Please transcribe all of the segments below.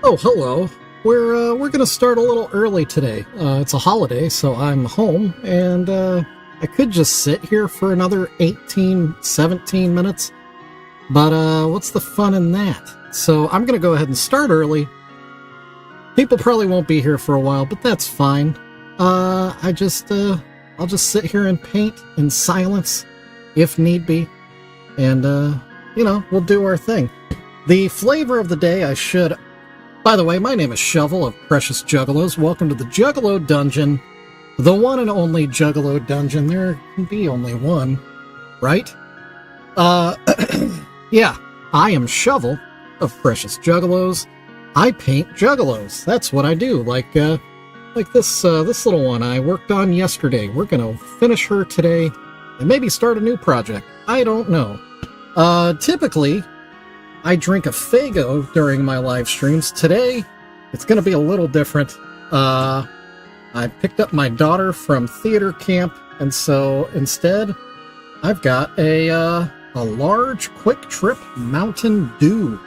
Oh, hello. We're gonna start a little early today. It's a holiday, so I'm home, and I could just sit here for another 18, 17 minutes. But what's the fun in that? So I'm gonna go ahead and start early. People probably won't be here for a while, but that's fine. I'll just sit here and paint in silence, if need be, and we'll do our thing. The flavor of the day By the way, my name is Shovel of Precious Juggalos. Welcome to the Juggalo Dungeon. The one and only Juggalo Dungeon. There can be only one, right? Yeah, I am Shovel of Precious Juggalos. I paint Juggalos. That's what I do. Like this little one I worked on yesterday. We're gonna finish her today and maybe start a new project. I don't know. Typically, I drink a Faygo during my live streams. Today, it's going to be a little different. I picked up my daughter from theater camp, and so instead, I've got a large Quick Trip Mountain Dew.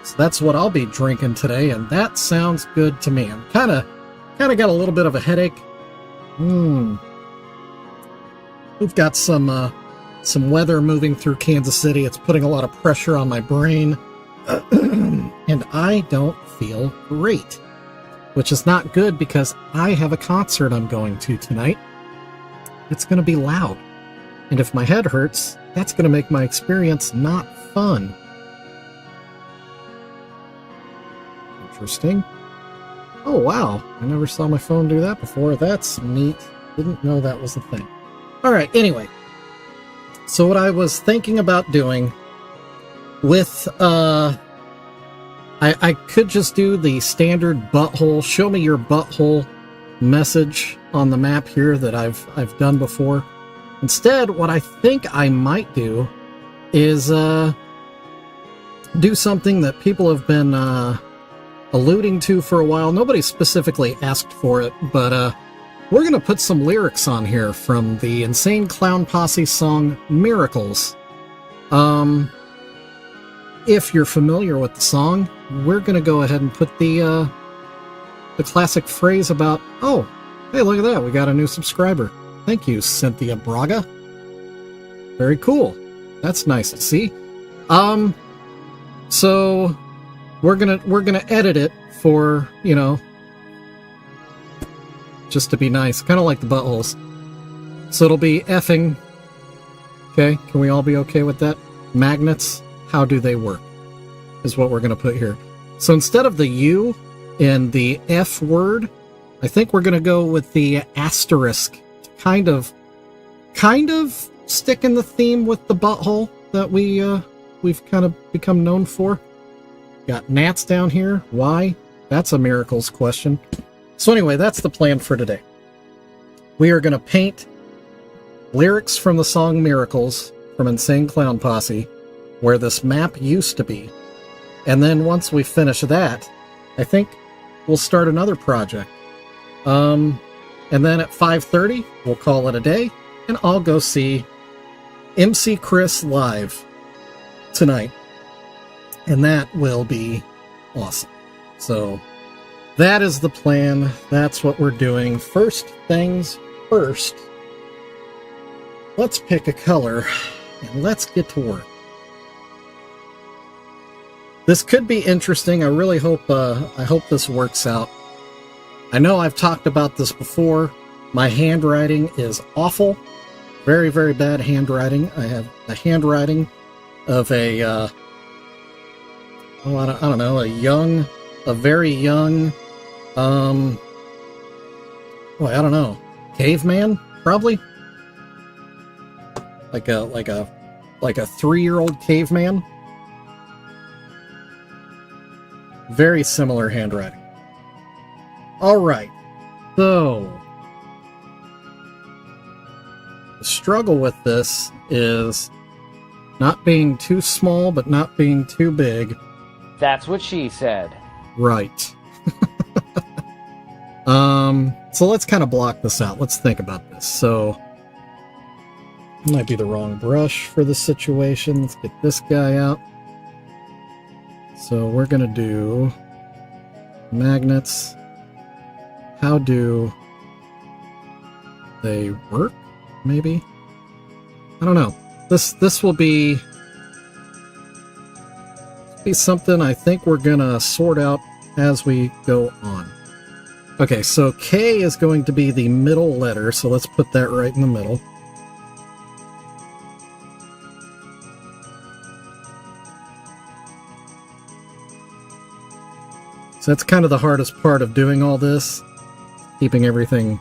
So that's what I'll be drinking today, and that sounds good to me. I'm kind of got a little bit of a headache. We've got some weather moving through Kansas City. It's putting a lot of pressure on my brain, and I don't feel great, which is not good because I have a concert I'm going to tonight. It's going to be loud, and if my head hurts, that's going to make my experience not fun. Interesting. Oh, wow. I never saw my phone do that before. That's neat. Didn't know that was a thing. All right, anyway. So what I was thinking about doing with, I could just do the standard butthole, show me your butthole message on the map here that I've done before. Instead, what I think I might do is do something that people have been alluding to for a while. Nobody specifically asked for it, but we're going to put some lyrics on here from the Insane Clown Posse song, Miracles. If you're familiar with the song, we're going to go ahead and put the classic phrase about, oh, hey, look at that, we got a new subscriber. Thank you, Cynthia Braga. Very cool. That's nice to see. So we're gonna edit it for, just to be nice, kind of like the buttholes. So it'll be effing. Okay, can we all be okay with that? Magnets, how do they work? Is what we're going to put here. So instead of the U in the F word, I think we're going to go with the asterisk to kind of stick in the theme with the butthole that we've kind of become known for. Got gnats down here. Why? That's a miracles question. So anyway, that's the plan for today. We are going to paint lyrics from the song Miracles from Insane Clown Posse, where this map used to be. And then once we finish that, I think we'll start another project. And then at 5:30, we'll call it a day, and I'll go see MC Chris live tonight. And that will be awesome. So that is the plan. That's what we're doing. First things first. Let's pick a color and let's get to work. This could be interesting. I really hope this works out. I know I've talked about this before. My handwriting is awful. Very, very bad handwriting. I have the handwriting of a I don't know, a very young I don't know, caveman, probably, like a 3-year-old caveman. Very similar handwriting. All right, so the struggle with this is not being too small, but not being too big. That's what she said. Right. So let's kind of block this out. Let's think about this. So, might be the wrong brush for the situation. Let's get this guy out. So we're going to do Magnets. How do they work? Maybe? I don't know. This will be something I think we're gonna sort out as we go on. Okay, so K is going to be the middle letter, so let's put that right in the middle. So that's kind of the hardest part of doing all this, keeping everything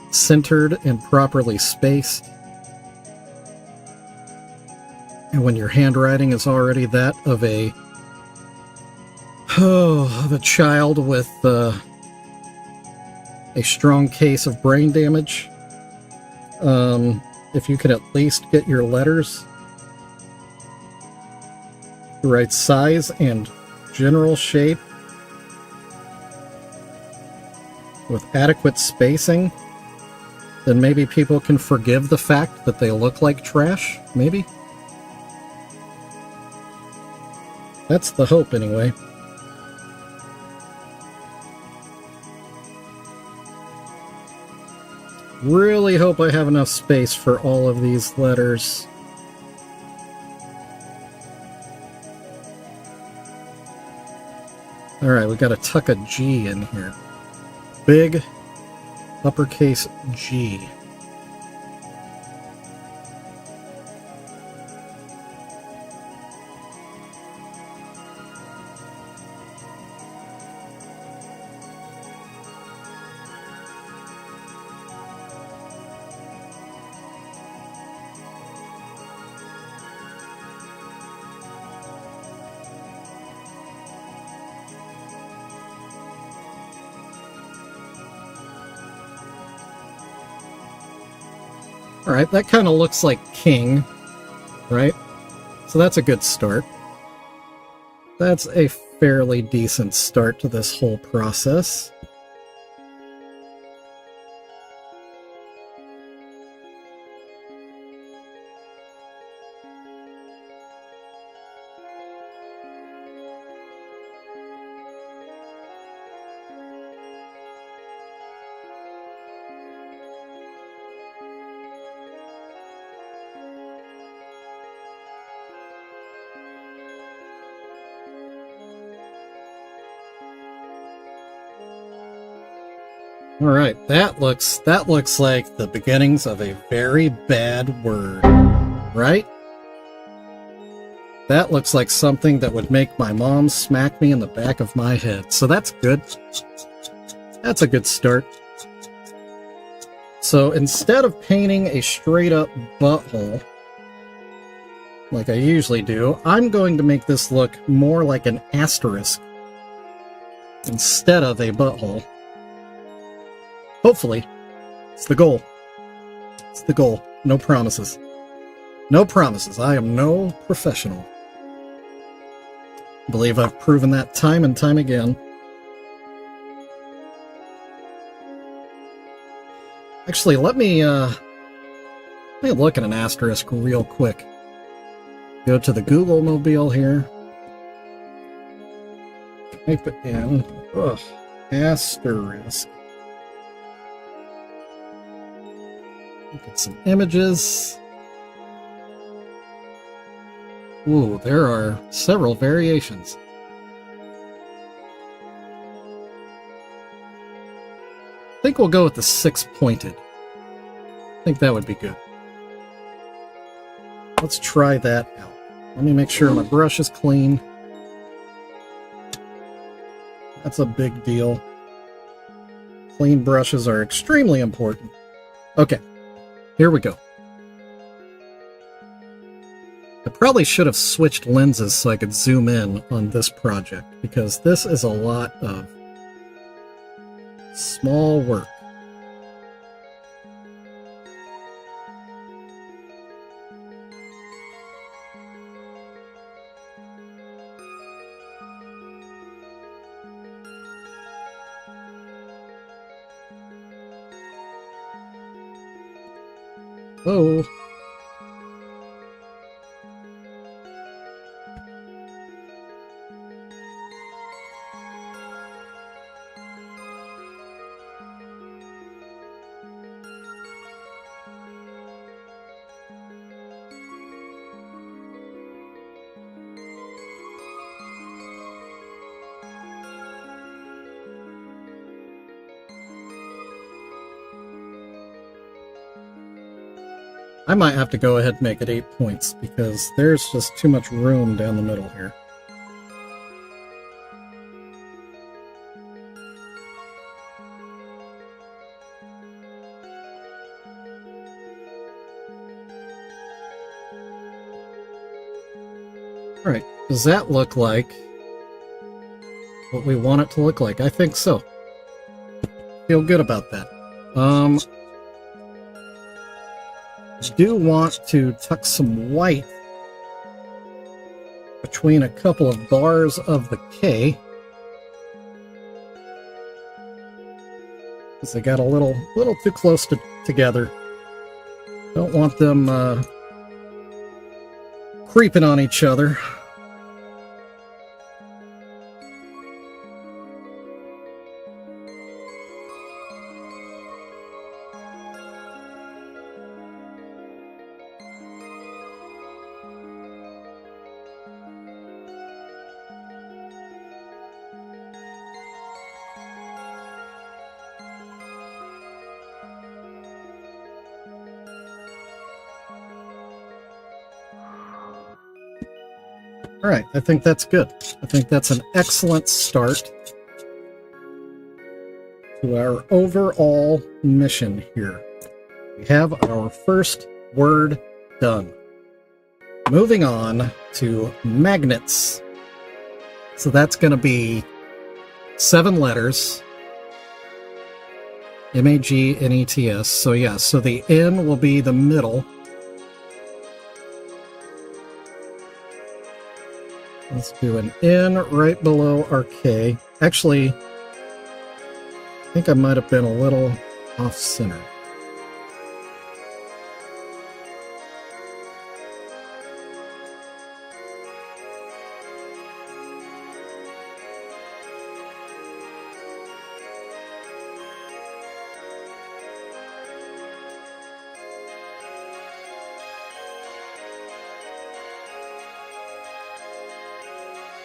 centered and properly spaced. And when your handwriting is already that of a child with a strong case of brain damage, if you could at least get your letters the right size and general shape with adequate spacing, then maybe people can forgive the fact that they look like trash, maybe? That's the hope, anyway. Really hope I have enough space for all of these letters. Alright, we gotta tuck a G in here. Big uppercase G. Alright, that kind of looks like king, right? So that's a good start. That's a fairly decent start to this whole process. Alright, that looks like the beginnings of a very bad word, right? That looks like something that would make my mom smack me in the back of my head. So that's good. That's a good start. So instead of painting a straight up butthole, like I usually do, I'm going to make this look more like an asterisk instead of a butthole. Hopefully. It's the goal. It's the goal. No promises. No promises. I am no professional. I believe I've proven that time and time again. Actually, let me look at an asterisk real quick. Go to the Google mobile here. Type it in. Ugh. Asterisk. Look at some images. Ooh, there are several variations. I think we'll go with the 6-pointed. I think that would be good. Let's try that out. Let me make sure my brush is clean. That's a big deal. Clean brushes are extremely important. Okay, here we go. I probably should have switched lenses so I could zoom in on this project, because this is a lot of small work. Oh. I might have to go ahead and make it 8 points because there's just too much room down the middle here. Alright, does that look like what we want it to look like? I think so. Feel good about that. I do want to tuck some white between a couple of bars of the K, because they got a little too close together. Don't want them creeping on each other. All right, I think that's good. I think that's an excellent start to our overall mission here. We have our first word done. Moving on to magnets. So that's going to be 7 letters. M-A-G-N-E-T-S. So yeah, so the N will be the middle. Let's do an N right below our K. Actually, I think I might have been a little off-center.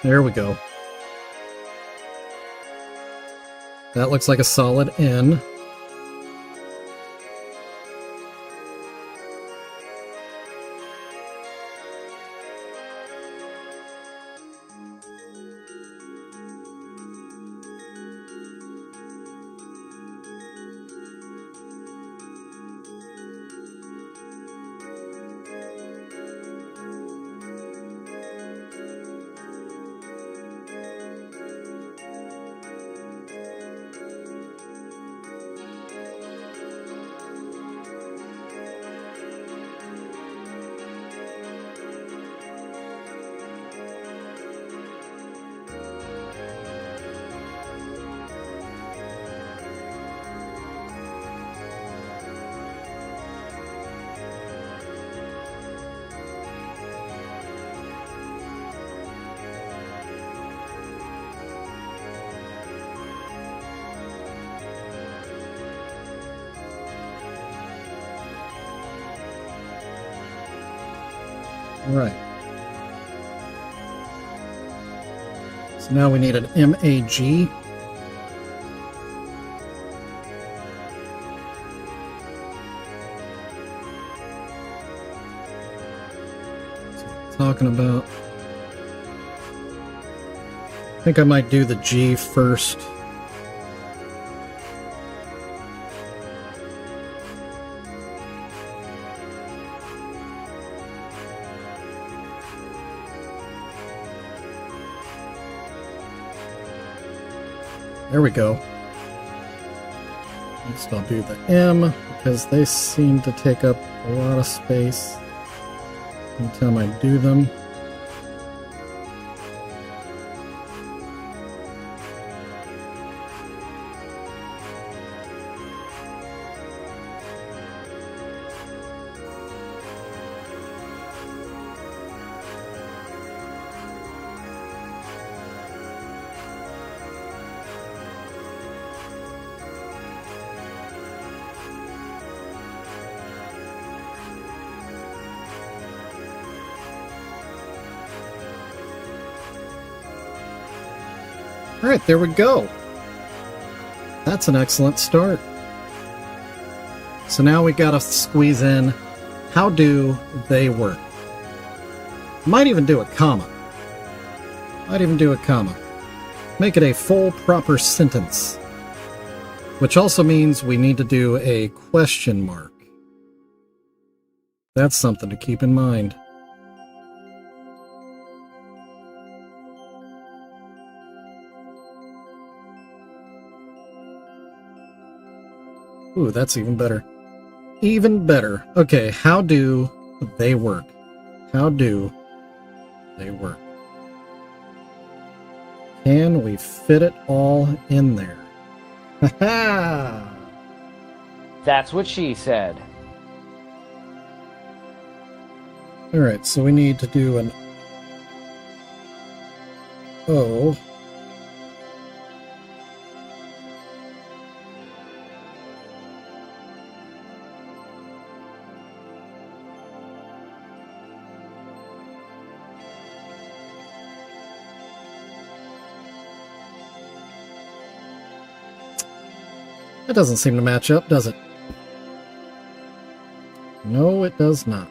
There we go. That looks like a solid N. All right. So now we need an M-A-G. Talking about, I think I might do the G first. There we go. Next I'll do the M because they seem to take up a lot of space anytime I do them. All right, there we go. That's an excellent start. So now we got to squeeze in How do they work? Might even do a comma. Make it a full, proper sentence. Which also means we need to do a question mark. That's something to keep in mind. Ooh, that's even better. Even better. Okay, how do they work? How do they work? Can we fit it all in there? Ha-ha! That's what she said. Alright, so we need to do an O. It doesn't seem to match up, does it? No, it does not.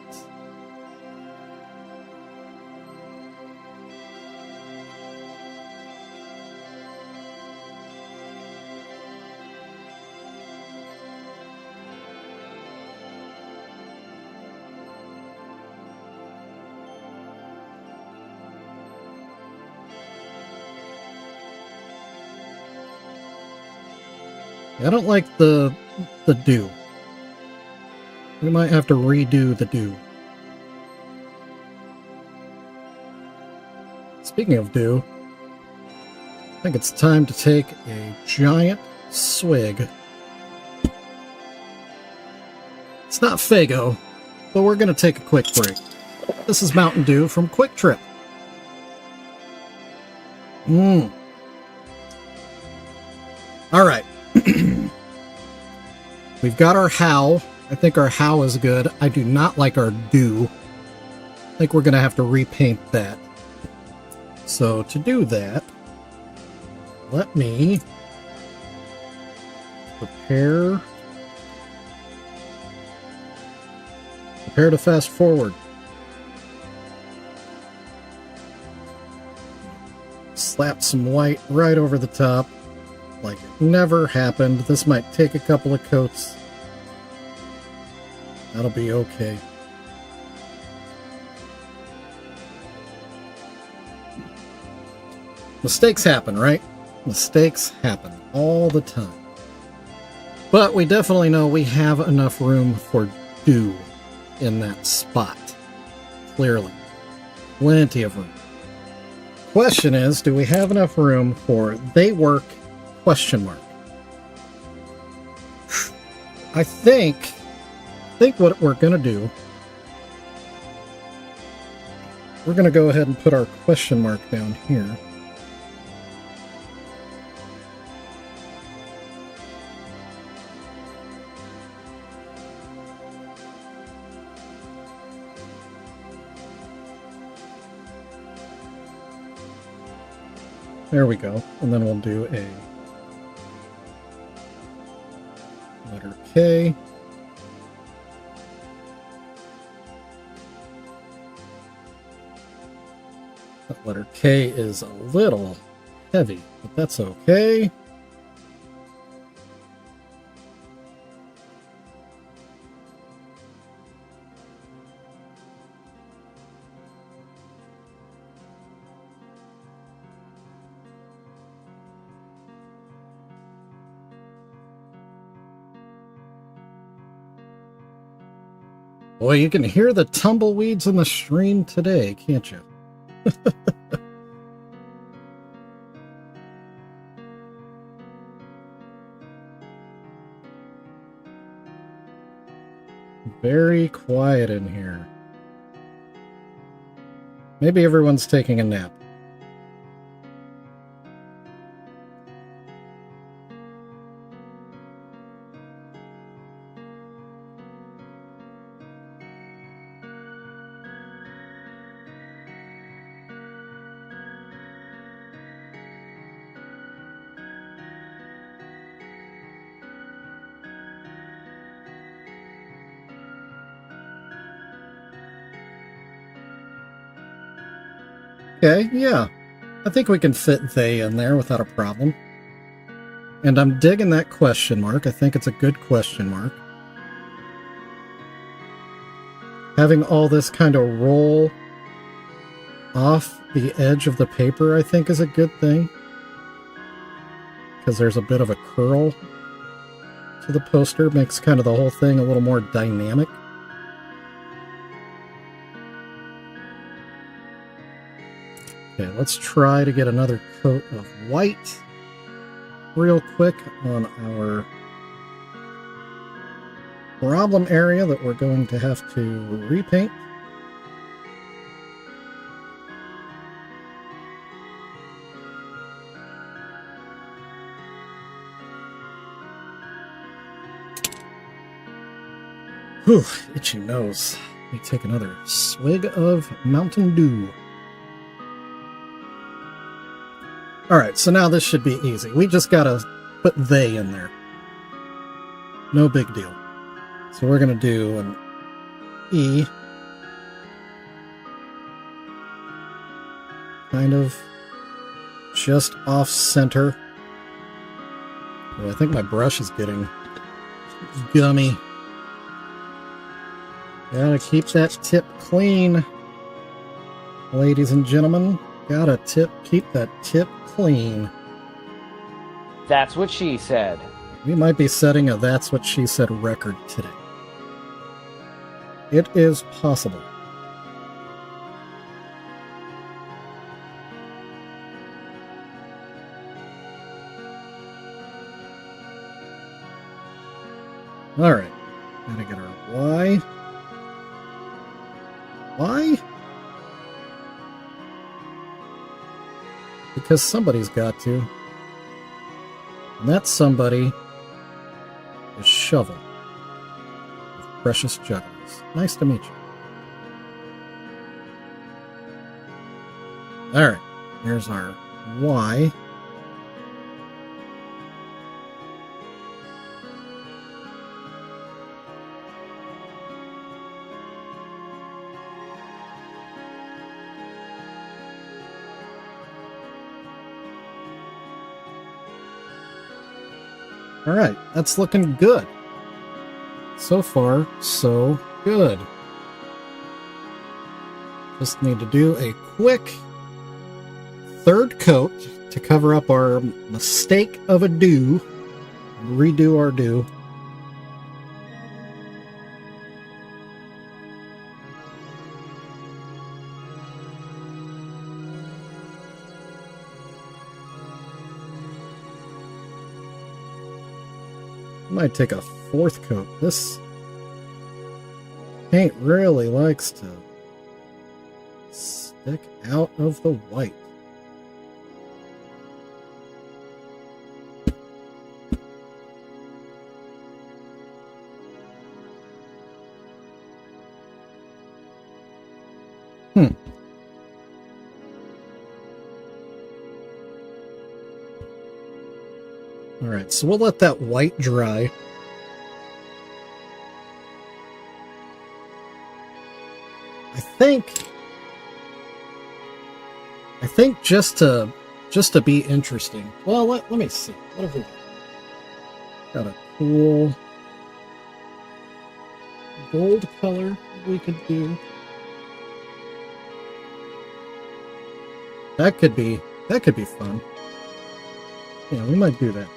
I don't like the do. We might have to redo the do. Speaking of do, I think it's time to take a giant swig. It's not Faygo, but we're going to take a quick break. This is Mountain Dew from Quick Trip. All right. We've got our how. I think our how is good. I do not like our do. I think we're going to have to repaint that. So to do that, let me prepare to fast forward. Slap some white right over the top. Like it never happened. This might take a couple of coats. That'll be okay. Mistakes happen, right? Mistakes happen all the time. But we definitely know we have enough room for do in that spot. Clearly. Plenty of room. Question is, do we have enough room for they work ? I think what we're going to do, we're going to go ahead and put our question mark down here. There we go. And then we'll do a letter K. That letter K is a little heavy, but that's okay. Boy, you can hear the tumbleweeds in the stream today, can't you? Very quiet in here. Maybe everyone's taking a nap. Okay, yeah. I think we can fit they in there without a problem. And I'm digging that question mark. I think it's a good question mark. Having all this kind of roll off the edge of the paper, I think, is a good thing. Because there's a bit of a curl to the poster. Makes kind of the whole thing a little more dynamic. Okay, let's try to get another coat of white real quick on our problem area that we're going to have to repaint. Whew, itchy nose. Let me take another swig of Mountain Dew. Alright, so now this should be easy. We just gotta put they in there. No big deal. So we're gonna do an E. Kind of just off center. Oh, I think my brush is getting gummy. Gotta keep that tip clean, ladies and gentlemen. Gotta keep that tip clean. That's what she said. We might be setting a That's What She Said record today. It is possible. Alright, gotta get our Y. Why? Because somebody's got to. And that somebody is Shovel with Precious Juggalos. Nice to meet you. Alright, here's our Y. Alright, that's looking good. So far, so good. Just need to do a quick third coat to cover up our mistake of a do. Redo our do. Might take a fourth coat. This paint really likes to stick out of the white. Alright, so we'll let that white dry. I think just to be interesting. Well, let me see. What have we got? Got a cool gold color we could do. That could be fun. Yeah, we might do that.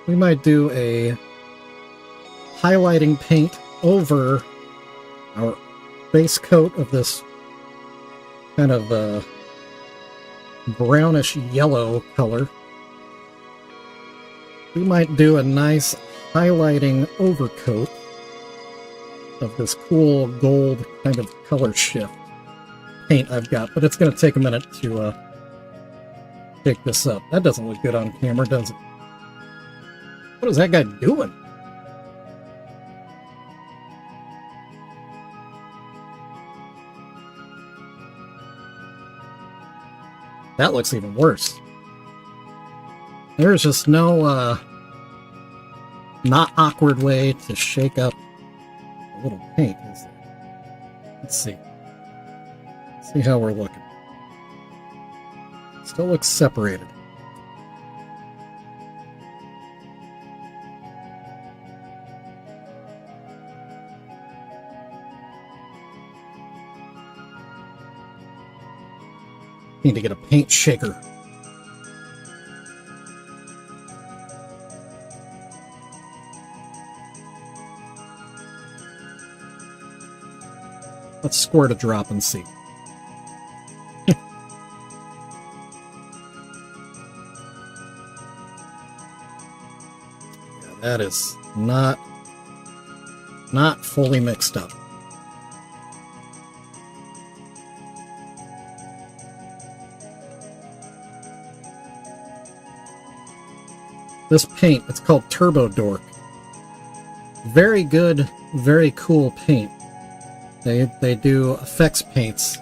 We might do a highlighting paint over our base coat of this kind of brownish yellow color. We might do a nice highlighting overcoat of this cool gold kind of color shift paint I've got, but it's going to take a minute to pick this up. That doesn't look good on camera, does it? What is that guy doing? That looks even worse. There's just no, not awkward way to shake up a little paint, is there? Let's see. See how we're looking. Still looks separated. Need to get a paint shaker. Let's squirt a drop and see. That is not fully mixed up. This paint, it's called Turbo Dork. Very good, very cool paint. They do effects paints,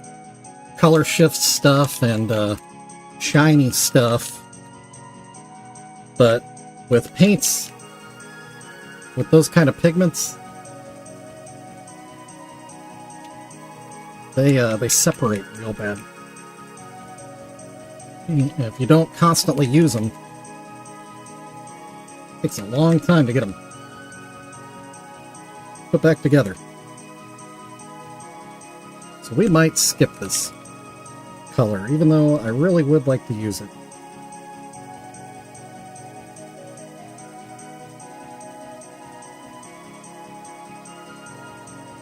color shift stuff, and shiny stuff. But with paints, with those kind of pigments, they separate real bad. If you don't constantly use them, it takes a long time to get them put back together. So we might skip this color, even though I really would like to use it.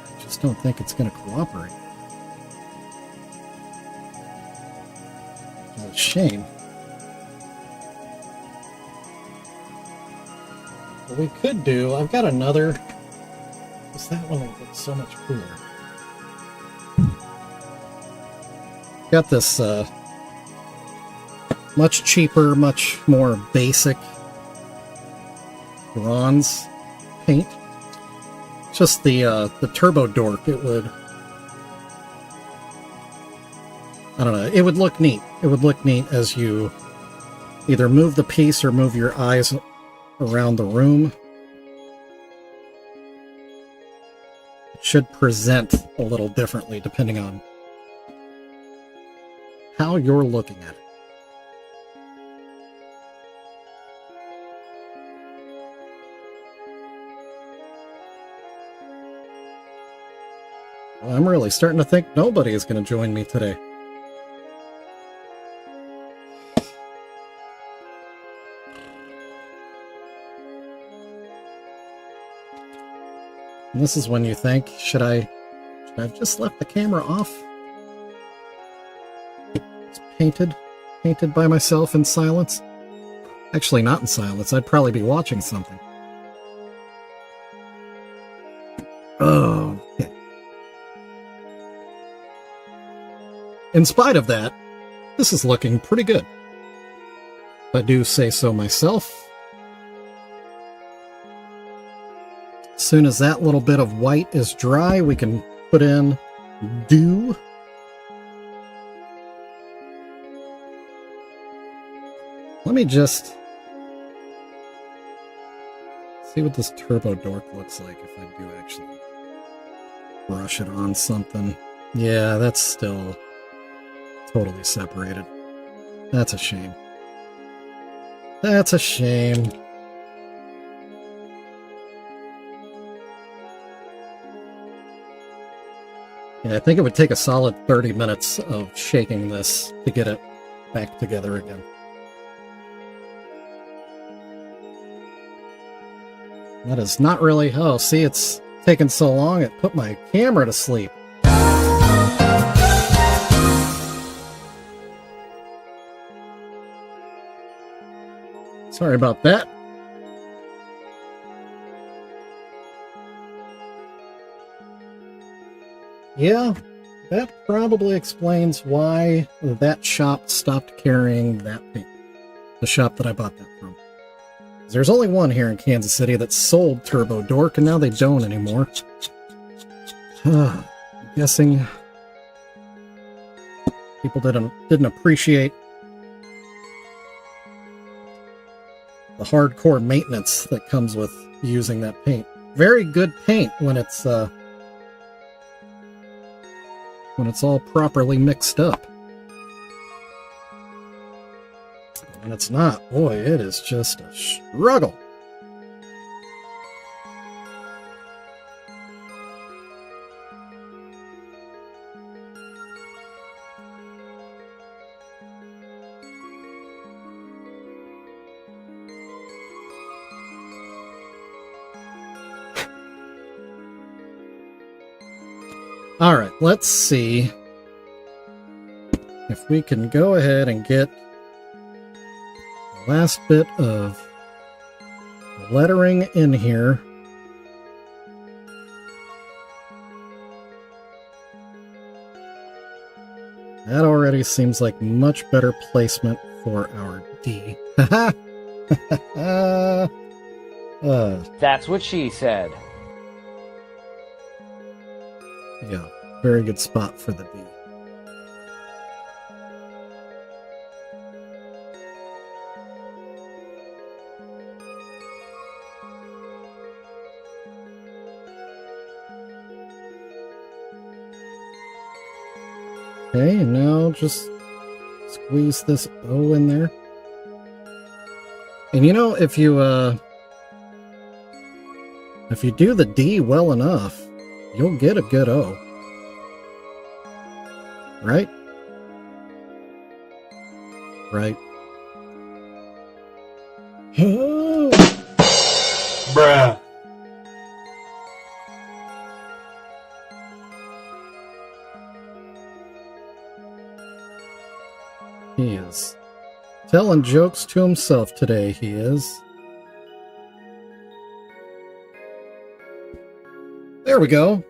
I just don't think it's going to cooperate. It's a shame. What we could do, I've got another. What's that one that looks so much cooler? Got this much cheaper, much more basic bronze paint. Just the Turbo Dork. It would, I don't know, it would look neat. It would look neat as you either move the piece or move your eyes around the room. It should present a little differently depending on how you're looking at it. Well, I'm really starting to think nobody is going to join me today. And this is when you think, should I have just left the camera off? It's painted by myself in silence. Actually, not in silence. I'd probably be watching something. Oh, okay. In spite of that, this is looking pretty good. If I do say so myself. As soon as that little bit of white is dry, we can put in dew. Let me just see what this Turbo Dork looks like if I do actually brush it on something. Yeah, that's still totally separated. That's a shame. That's a shame. Yeah, I think it would take a solid 30 minutes of shaking this to get it back together again. That is not really... Oh, see, it's taken so long, it put my camera to sleep. Sorry about that. Yeah, that probably explains why that shop stopped carrying that paint. The shop that I bought that from. There's only one here in Kansas City that sold Turbo Dork, and now they don't anymore. I'm guessing people didn't appreciate the hardcore maintenance that comes with using that paint. Very good paint when it's when it's all properly mixed up. And it's not. Boy, it is just a struggle. All right, let's see if we can go ahead and get the last bit of lettering in here. That already seems like much better placement for our D. That's what she said. Yeah, very good spot for the D. Okay, and now just squeeze this O in there. And you know, if you do the D well enough, you'll get a good O. Right? Right. Bruh. He is telling jokes to himself today, he is. There we go.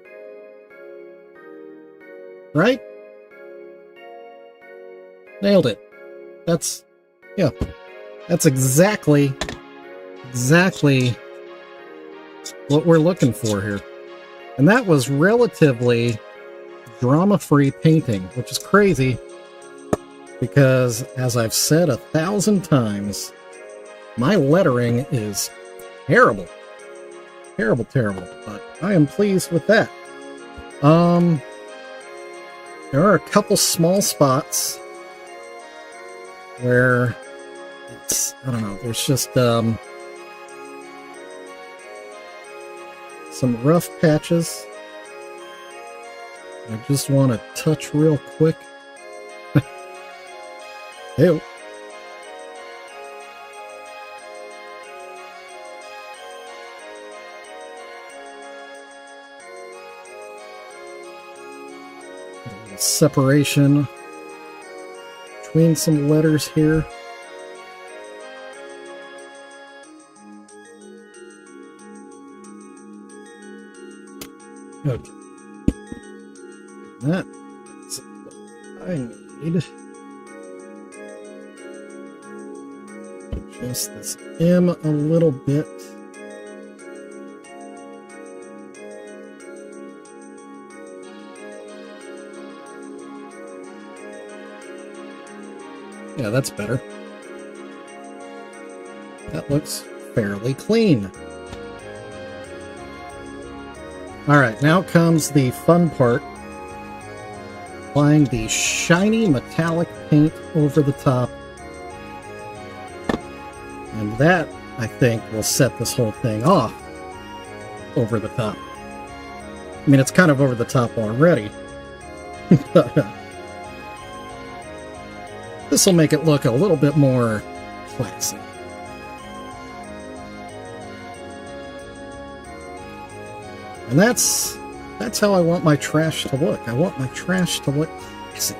Right? Nailed it. That's exactly what we're looking for here. And that was relatively drama-free painting, which is crazy because, as I've said 1,000 times, my lettering is terrible. Terrible, terrible. But I am pleased with that. There are a couple small spots where it's, I don't know, there's just some rough patches I just want to touch real quick. Ew. Separation between some letters here. Okay. That's what I need. Adjust this M a little bit. Yeah, that's better. That looks fairly clean. Alright, now comes the fun part. Applying the shiny metallic paint over the top. And that, I think, will set this whole thing off over the top. I mean, it's kind of over the top already. This will make it look a little bit more classy. And that's how I want my trash to look. I want my trash to look classy.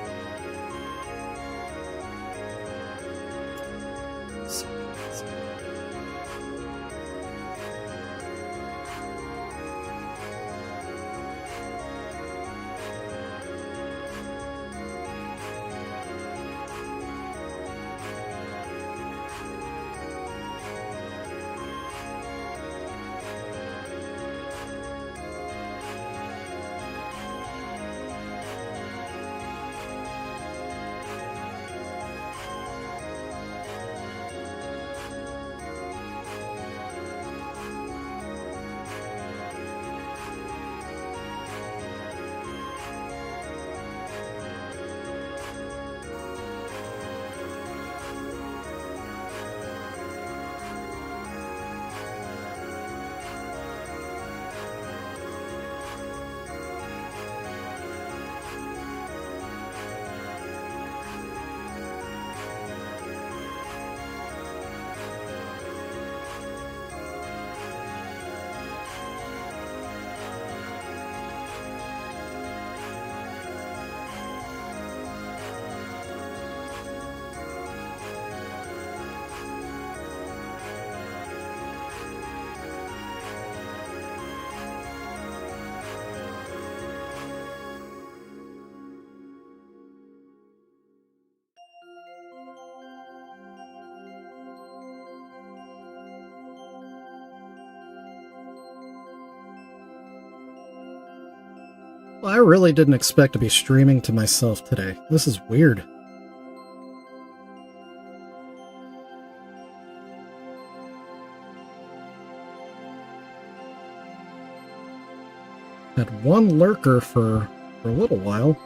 Well, I really didn't expect to be streaming to myself today. This is weird. Had one lurker for a little while.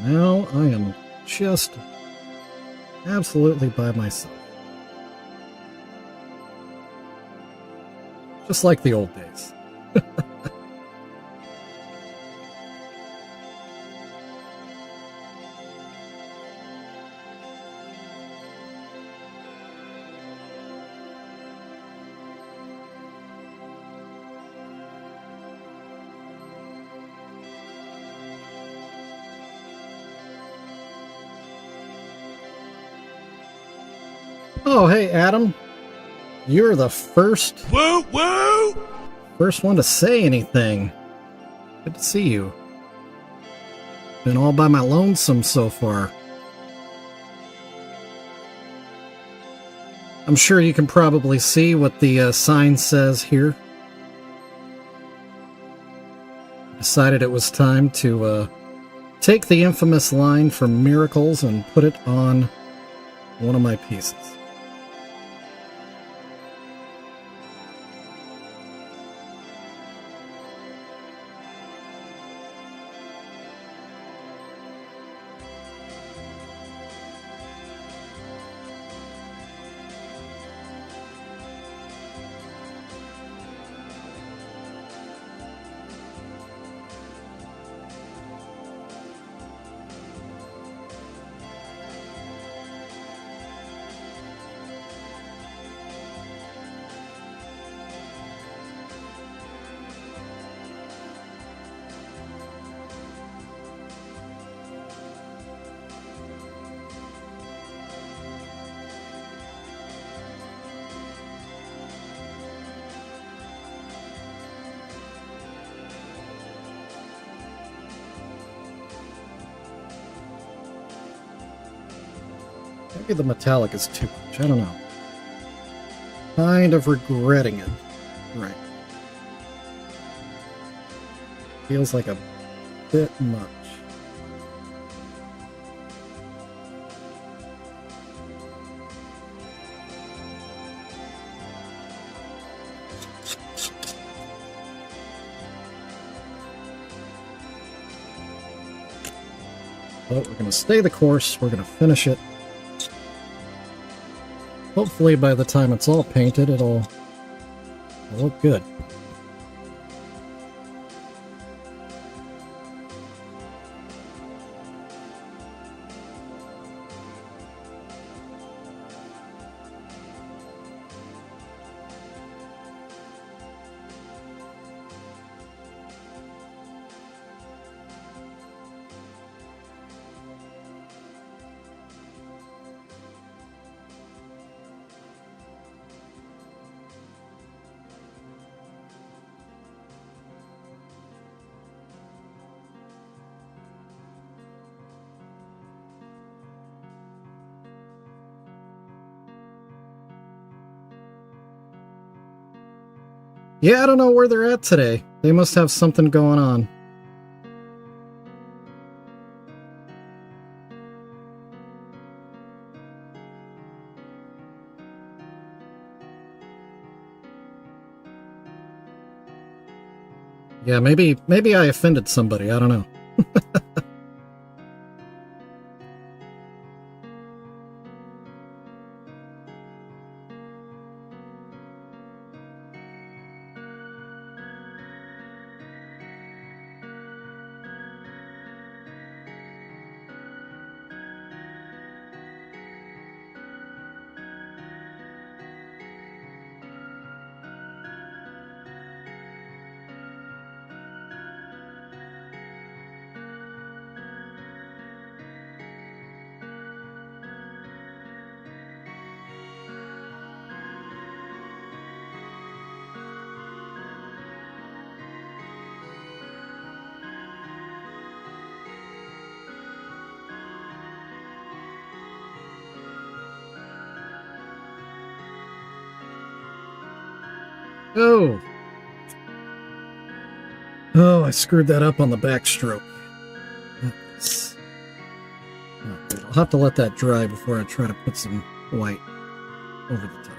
Now I am just absolutely by myself. Just like the old days. Oh, hey, Adam. You're the first one to say anything. Good to see you. Been all by my lonesome so far. I'm sure you can probably see what the sign says here. Decided it was time to take the infamous line from Miracles and put it on one of my pieces. Maybe the metallic is too much, I don't know. Kind of regretting it. Right. Feels like a bit much. But we're going to stay the course, we're going to finish it. Hopefully by the time it's all painted, it'll look good. Yeah, I don't know where they're at today. They must have something going on. Yeah, maybe I offended somebody. I don't know. Oh! Oh, I screwed that up on the backstroke. That's... Oh, good. I'll have to let that dry before I try to put some white over the top.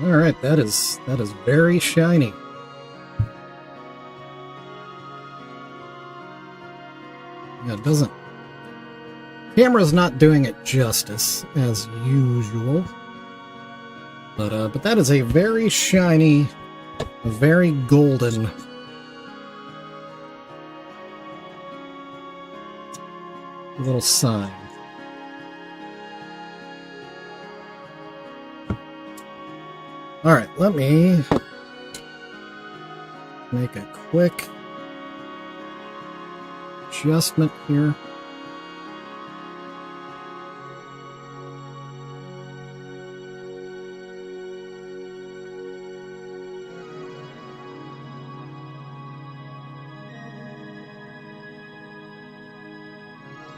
Alright, that is very shiny. Yeah, it doesn't... Camera's not doing it justice, as usual. But that is a very shiny, a very golden... little sign. Alright, let me make a quick adjustment here.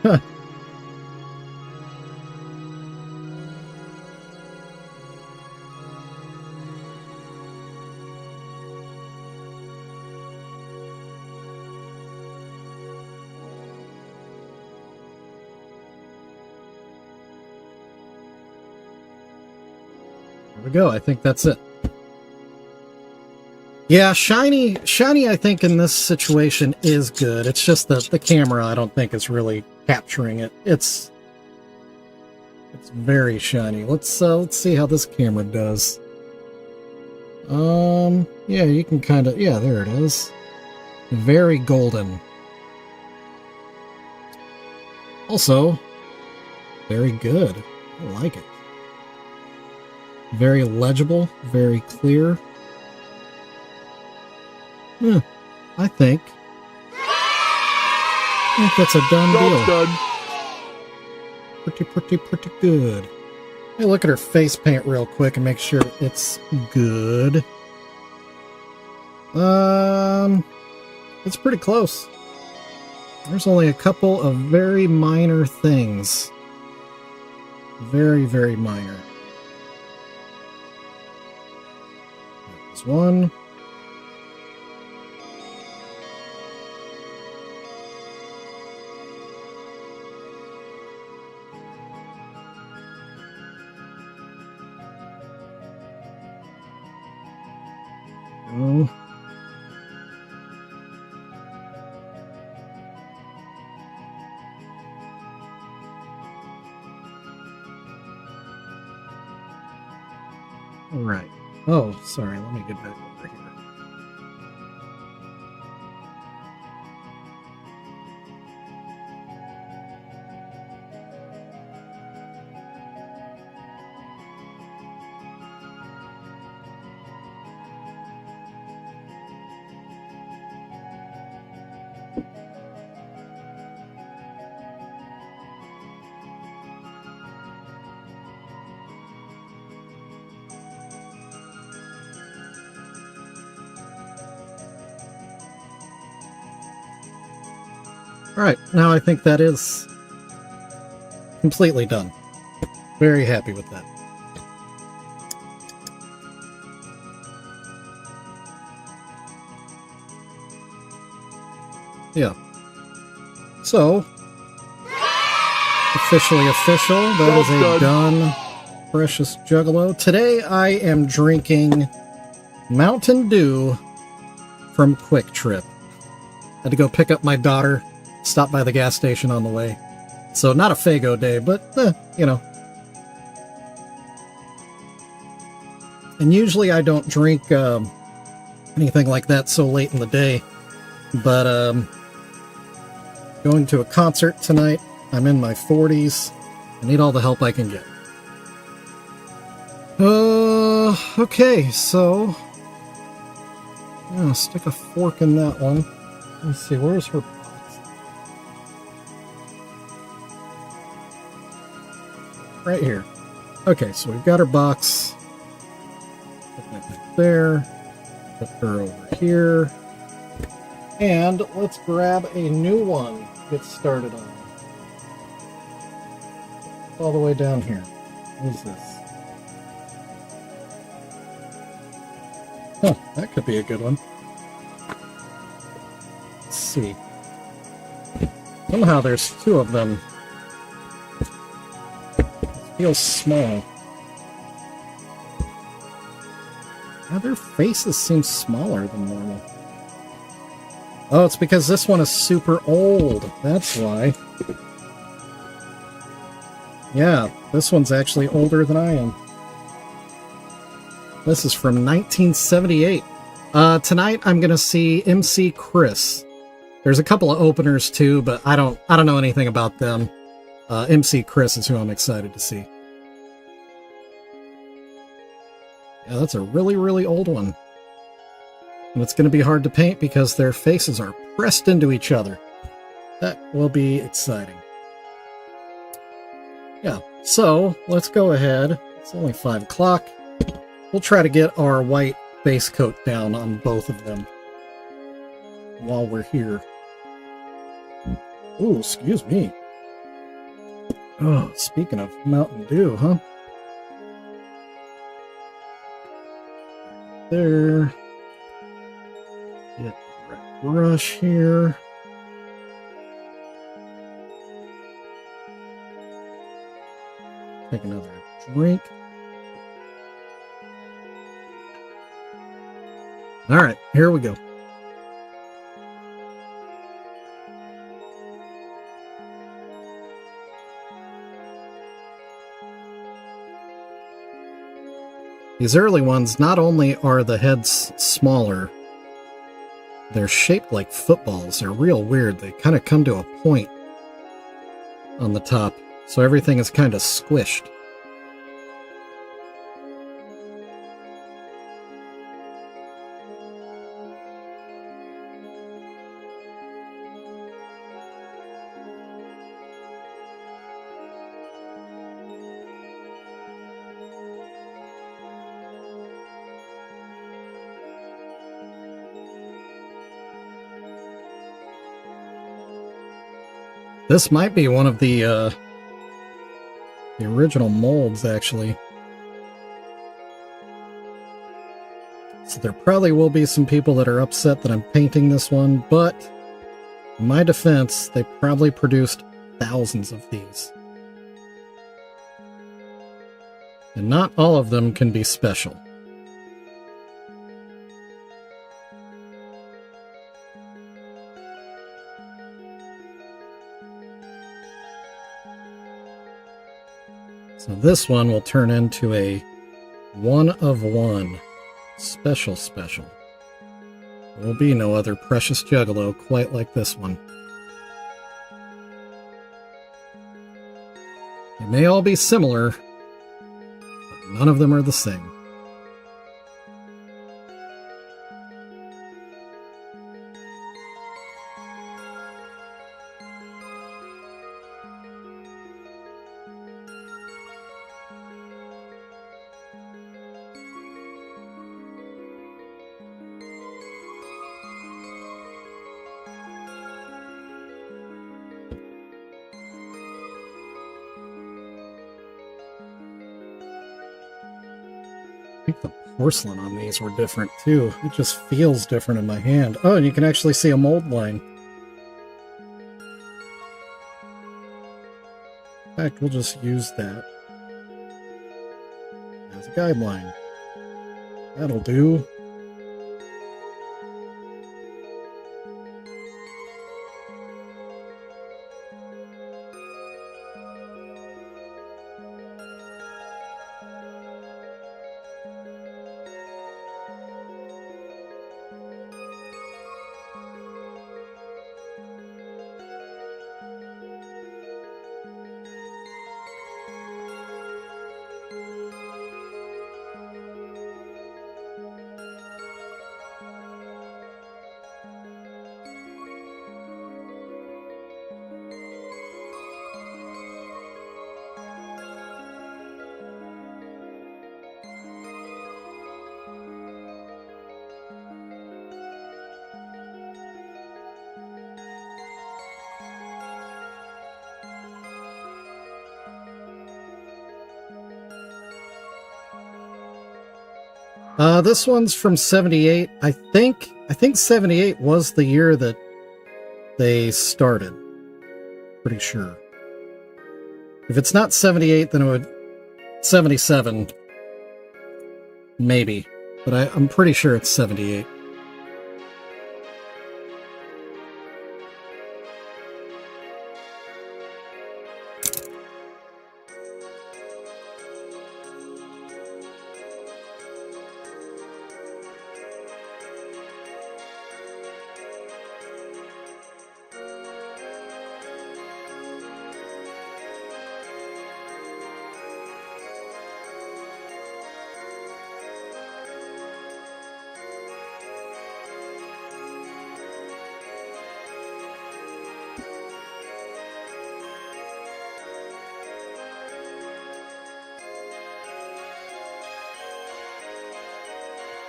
Huh. There we go. I think that's it. Yeah, shiny, I think in this situation is good. It's just that the camera, I don't think, is really capturing it. It's very shiny. Let's see how this camera does. Yeah, you can kind of, yeah, there it is. Very golden. Also, very good. I like it. Very legible, very clear. I think that's a done deal. Done. Pretty good. Hey, look at her face paint real quick and make sure it's good. It's pretty close. There's only a couple of very minor things. Very, very minor. There's one. Oh. All right. Oh, sorry. Let me get back over here. Alright, now I think that is completely done. Very happy with that. Yeah. So, officially official. That is a done Precious Juggalo. Today I am drinking Mountain Dew from Quick Trip. Had to go pick up my daughter, stop by the gas station on the way. So not a Faygo day, but, you know. And usually I don't drink anything like that so late in the day. But going to a concert tonight. I'm in my 40s. I need all the help I can get. Okay, so... yeah, stick a fork in that one. Let's see, where's her box? Right here. Okay, so we've got her box. Put that right there. Put her over here. And let's grab a new one to get started on. All the way down here. What is this? Huh, that could be a good one. Let's see. Somehow there's two of them. It feels small. Now their faces seem smaller than normal. Oh, it's because this one is super old. That's why. Yeah, this one's actually older than I am. This is from 1978. Tonight I'm gonna see MC Chris. There's a couple of openers too, but I don't know anything about them. MC Chris is who I'm excited to see. Yeah, that's a really, really old one. And it's gonna be hard to paint because their faces are pressed into each other. That will be exciting. Yeah, so let's go ahead. It's only 5 o'clock. We'll try to get our white base coat down on both of them while we're here. Ooh, excuse me. Oh, speaking of Mountain Dew, huh? There. Get the right brush here. Take another drink. Alright, here we go. These early ones, not only are the heads smaller, they're shaped like footballs. They're real weird. They kind of come to a point on the top, so everything is kind of squished. This might be one of the original molds, actually. So there probably will be some people that are upset that I'm painting this one, but in my defense, they probably produced thousands of these. And not all of them can be special. So this one will turn into a 1-of-1 special. There will be no other Precious Juggalo quite like this one. They may all be similar, but none of them are the same. think the porcelain on these were different too. It just feels different in my hand. Oh, and you can actually see a mold line. In fact, we'll just use that as a guideline. That'll do. This one's from 78. I think 78 was the year that they started. Pretty sure. If it's not 78, then it would 77. Maybe. But I'm pretty sure it's 78.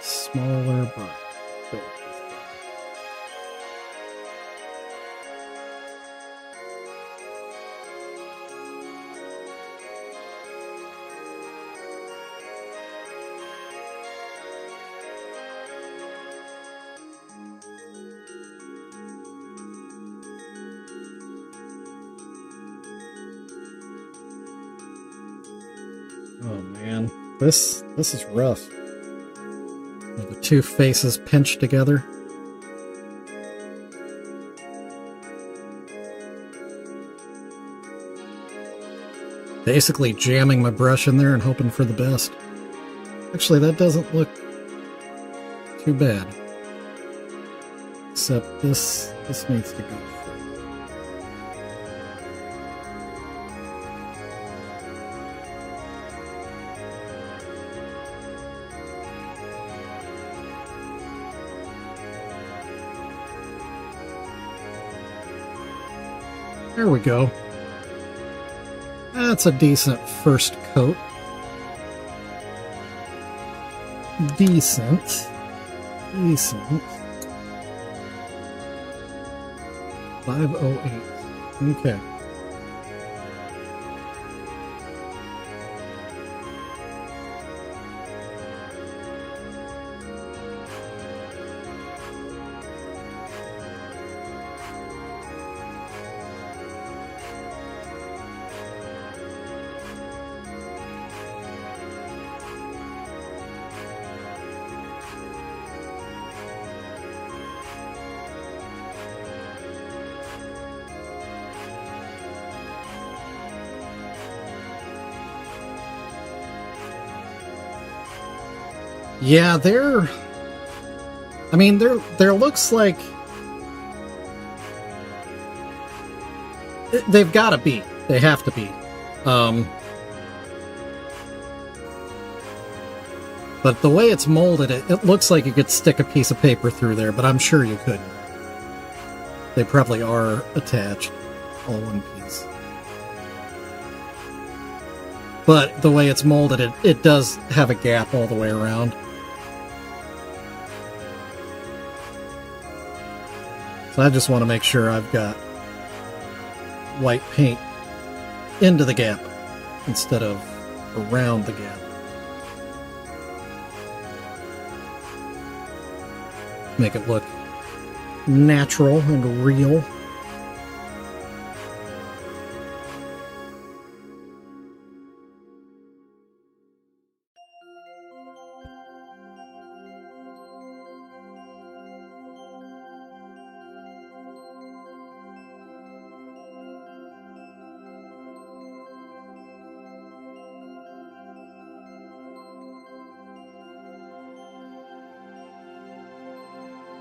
Smaller, but still this big. Oh man, this is rough. The two faces pinched together. Basically jamming my brush in there and hoping for the best. Actually, that doesn't look too bad. Except this needs to go through. There we go. That's a decent first coat. Decent. 508. Okay. Yeah, there looks like they've got to be. They have to be. But the way it's molded, it looks like you could stick a piece of paper through there, but I'm sure you couldn't. They probably are attached, all one piece. But the way it's molded, it does have a gap all the way around. So I just want to make sure I've got white paint into the gap instead of around the gap. Make it look natural and real.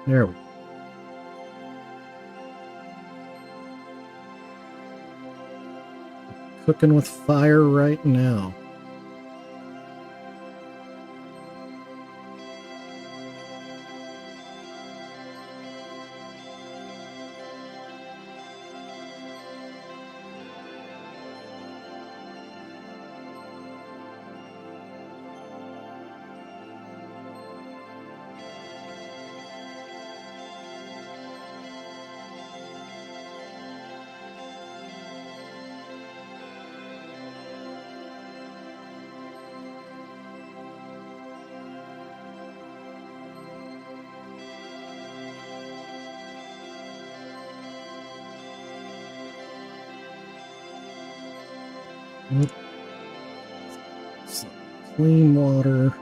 There we go. Cooking with fire right now. Some clean water.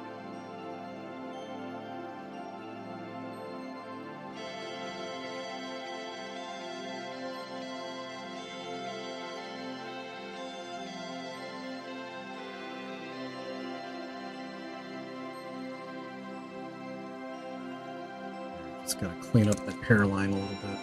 Just gotta clean up that hairline a little bit.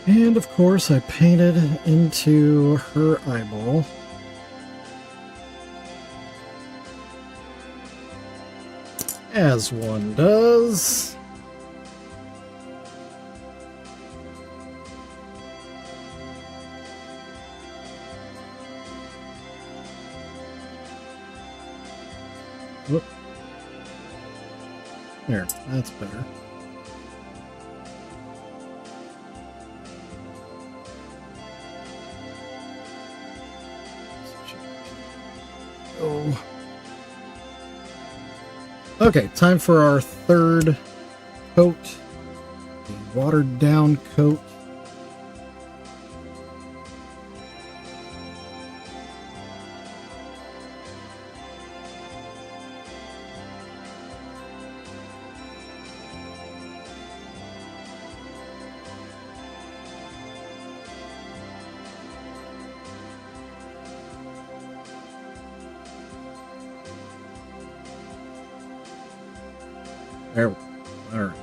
And of course, I painted into her eyeball. As one does. Whoop. There, that's better. Oh. Okay, time for our third coat. The watered down coat. There we go. All right.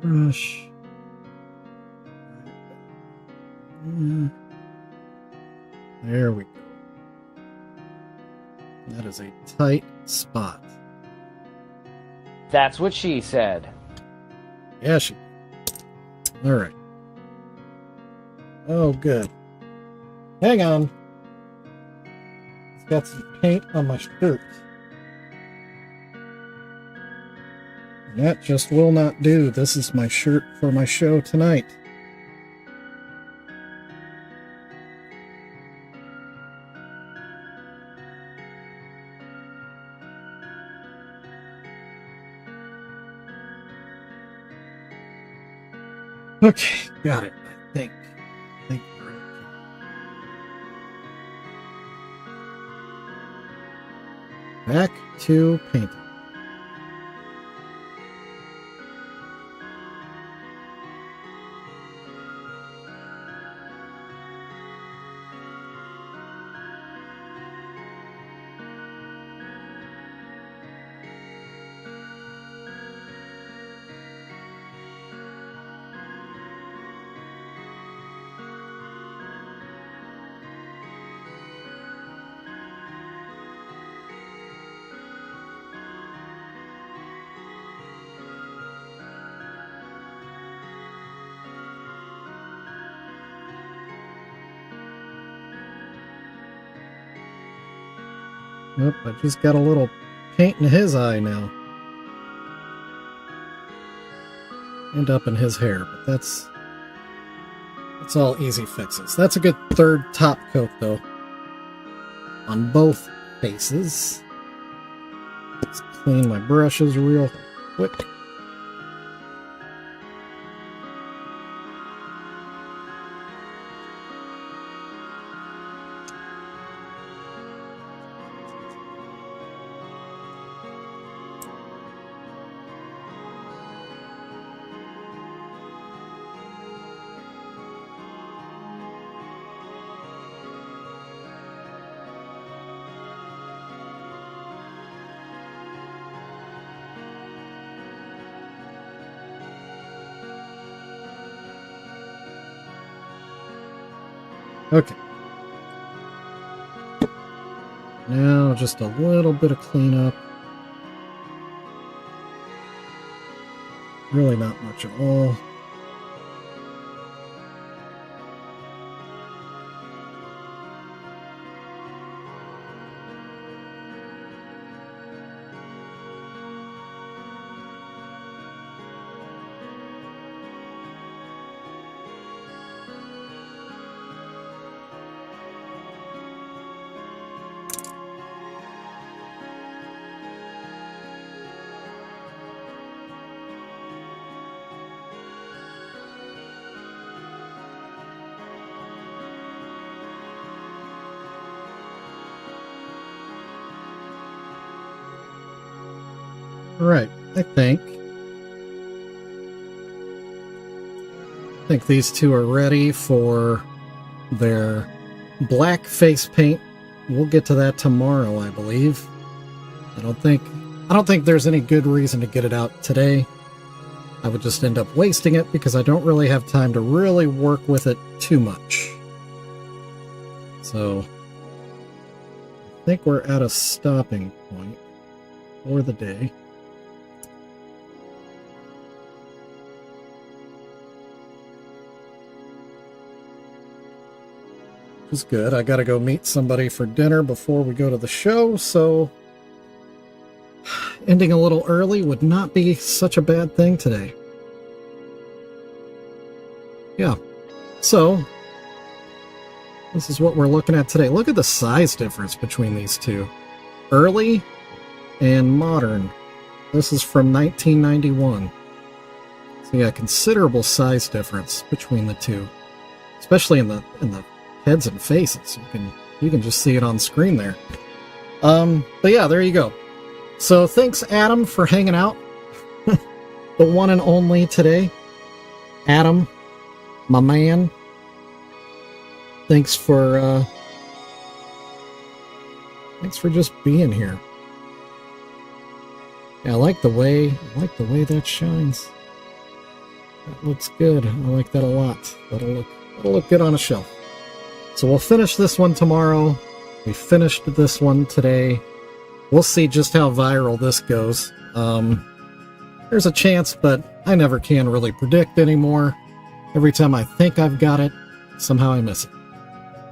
Brush. There we go. That is a tight spot. That's what she said. Yeah, she. All right. Oh, good. Hang on. It's got some paint on my shirt. That just will not do. This is my shirt for my show tonight. Okay, got it. I think we're okay. Back to painting. Nope, I just got a little paint in his eye now. And up in his hair, but that's all easy fixes. That's a good third top coat, though. On both faces. Let's clean my brushes real quick. Okay. Now just a little bit of cleanup. Really not much at all. Right, I think these two are ready for their black face paint. We'll get to that tomorrow, I believe. I don't think there's any good reason to get it out today. I would just end up wasting it because I don't really have time to really work with it too much. So I think we're at a stopping point for the day. Is good. I gotta go meet somebody for dinner before we go to the show, so ending a little early would not be such a bad thing today. Yeah, so this is what we're looking at today. Look at the size difference between these two. Early and modern. This is from 1991. So yeah, considerable size difference between the two, especially in the heads and faces. You can just see it on screen there. But yeah, there you go. So thanks, Adam, for hanging out. The one and only today. Adam, my man. Thanks for just being here. Yeah, I like the way that shines. That looks good. I like that a lot. That'll look good on a shelf. So we'll finish this one tomorrow. We finished this one today. We'll see just how viral this goes. There's a chance, but I never can really predict anymore. Every time I think I've got it, somehow I miss it.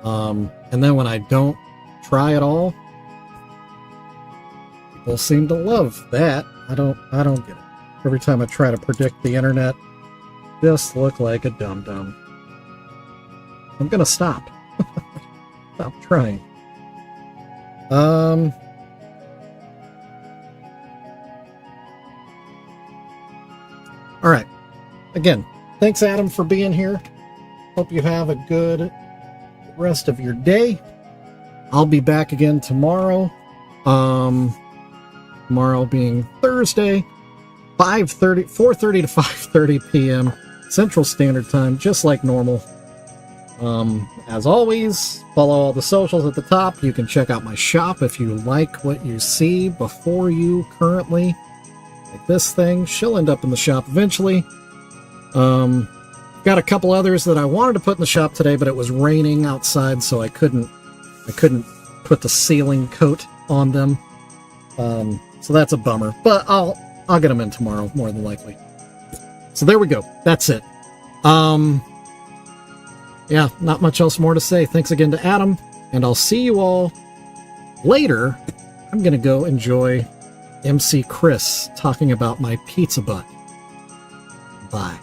And then when I don't try at all, people seem to love that. I don't get it. Every time I try to predict the internet, just look like a dum-dum. I'm gonna stop. Stop trying. Alright. Again, thanks, Adam, for being here. Hope you have a good rest of your day. I'll be back again tomorrow. Tomorrow being Thursday, 4:30 to 5:30 p.m. Central Standard Time, just like normal. As always, follow all the socials at the top. You can check out my shop if you like what you see before you currently. Like this thing, she'll end up in the shop eventually. Got a couple others that I wanted to put in the shop today, but it was raining outside, so I couldn't put the sealing coat on them. So that's a bummer, but I'll get them in tomorrow, more than likely. So there we go. That's it. Yeah, not much else more to say. Thanks again to Adam, and I'll see you all later. I'm going to go enjoy MC Chris talking about my pizza butt. Bye.